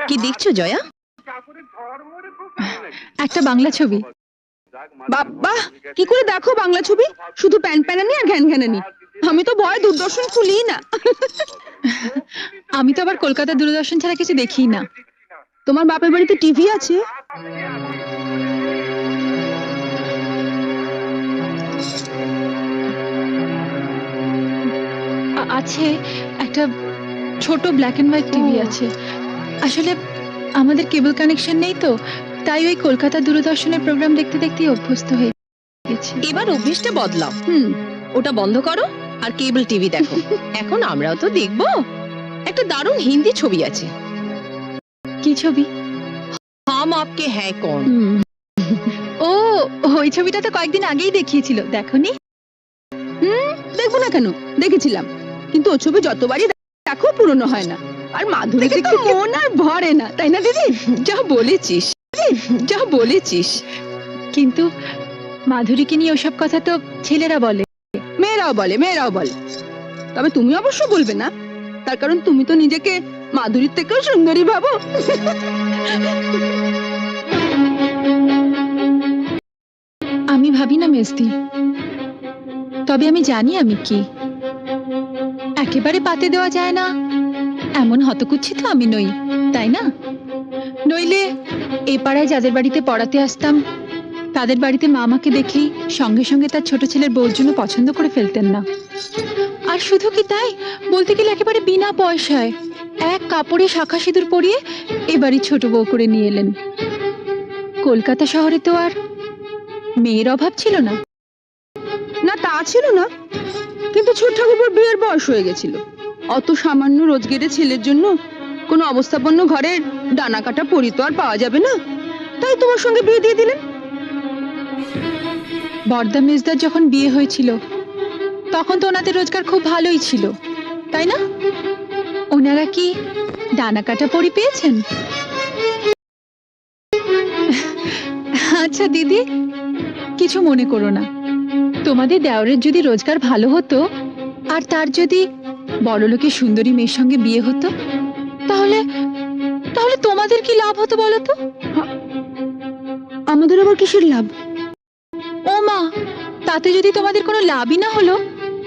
কি দেখছো জয়া? একটা বাংলা ছবি। বাবা, কি করে দেখো বাংলা ছবি? শুধু প্যান প্যানানি আর ঘ্যান ঘ্যানানি। আমি তো ভয় দূরদর্শন খুলি না। আমি তো আবার কলকাতা দূরদর্শন ছাড়া কিছু দেখি না। তোমার বাপের বাড়িতে টিভি আছে? আছে, একটা ছোট ব্ল্যাক এন্ড হোয়াইট টিভি আছে। আসলে আমাদের কেবল কানেকশন নেই তো, তাই ওই কলকাতা দূরদর্শনের প্রোগ্রাম দেখতে দেখতেই অভ্যস্ত হয়ে গেছি। এবার অভ্যেসটা বদলাও। ওটা বন্ধ করো আর কেবল টিভি দেখো। এখন আমরাও তো দেখবো। একটা দারুণ হিন্দি ছবি আছে। কি ছবি? হাম আপকে হ্যায় কौन। ও, ওই ছবিটা তো কয়েকদিন আগেই দেখিয়েছিল, দেখোনি? দেখবো না কেন, দেখেছিলাম। কিন্তু ও ছবি যতবারই দেখো পুরনো হয় না। আর মাধুরীতে তো মন আর ভরে না, তাই না দিদি? যা বলেছিস, যা বলেছিস। কিন্তু মাধুরীকে নিয়ে ওসব কথা তো ছেলেরা বলে। মেয়েরাও বলে, মেয়েরাও বলে। তবে তুমি অবশ্য বলবে না, তার কারণ তুমি তো নিজেকে মাধুরীর থেকেও সুন্দরী ভাবো। আমি ভাবি না মেজদি, তবে আমি জানি আমি কি। একেবারে পাতে দেওয়া যায় না এমন হতকুচ্ছি তো আমি নই, তাই না? নইলে এ পাড়ায় যাদের বাড়িতে পড়াতে আসতাম তাদের বাড়িতে মা আমাকে দেখেই সঙ্গে সঙ্গে তার ছোট ছেলের বউর জন্য পছন্দ করে ফেলতেন না। আর শুধু কি তাই, বলতে গেলে একেবারে বিনা পয়সায় এক কাপড়ে শাখা সিঁদুর পরিয়ে এবারই ছোট বউ করে নিয়ে এলেন। কলকাতা শহরে তো আর মেয়ের অভাব ছিল না। না, তা ছিল না, কিন্তু ছোট ঠাকুরপোর বিয়ের বয়স হয়ে গেছিল। অত সামান্য রোজগেরের ছেলের জন্য কোনো অবস্থাপন্ন ঘরের ডানা কাটা পরি তো আর পাওয়া যাবে না। তাই তোমার সঙ্গে বিয়ে দিয়ে দিলেন। বর্দা মেজদার যখন বিয়ে হয়েছিল তখন তো ওনাদের রোজগার খুব ভালোই ছিল, তাই না? ওনারা কি ডানা কাটা পরি পেয়েছেন? আচ্ছা দিদি, কিছু মনে করো না। তোমাদের দেওরের যদি রোজগার ভালো হতো আর তার যদি বড়লোকের সুন্দরী মেয়ের সঙ্গে বিয়ে হতো, তাহলে তাহলে তোমাদের কি লাভ হতো বলো তো? আমাদের আবার কিসের লাভ? ও মা, তাতে যদি তোমাদের কোনো লাভই না হলো,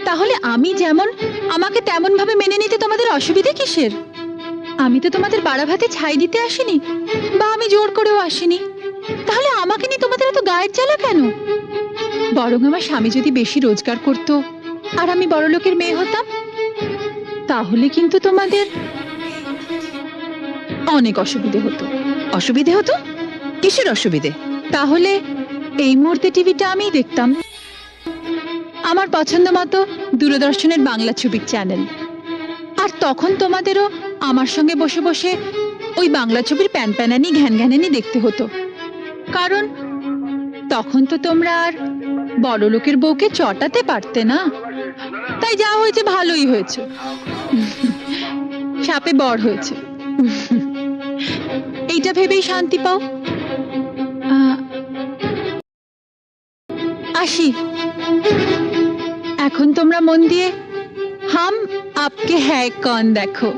তাহলে আমি যেমন আমাকে তেমন ভাবে মেনে নিতে তোমাদের অসুবিধে কিসের? আমি তো তোমাদের বাড়া ভাতে ছাই দিতে আসিনি, বা আমি জোর করেও আসিনি। তাহলে আমাকে নিয়ে তোমাদের এত গায়ের জ্বালা কেন? বরং আমার স্বামী যদি বেশি রোজগার করত আর আমি বড়লোকের মেয়ে হতাম, তাহলে কিন্তু তোমাদের অনেক অসুবিধে হতো। অসুবিধে হতো? কিসের অসুবিধে? তাহলে এই মুহূর্তে টিভিটা আমিই দেখতাম, আমার পছন্দ মতো দূরদর্শনের বাংলা ছবির চ্যানেল। আর তখন তোমাদেরও আমার সঙ্গে বসে বসে ওই বাংলা ছবির প্যান প্যানানি ঘ্যান ঘ্যানানি দেখতে হতো। কারণ তখন তো তোমরা আর বড় লোকের বউকে চটাতে পারতে না। তাই যা হয়েছে ভালোই হয়েছে, সাপে বর হয়েছে। এইটা ভেবেই শান্তি পাও। আসি, এখন তোমরা মন দিয়ে হাম আপকে হ্যায় কौन দেখো।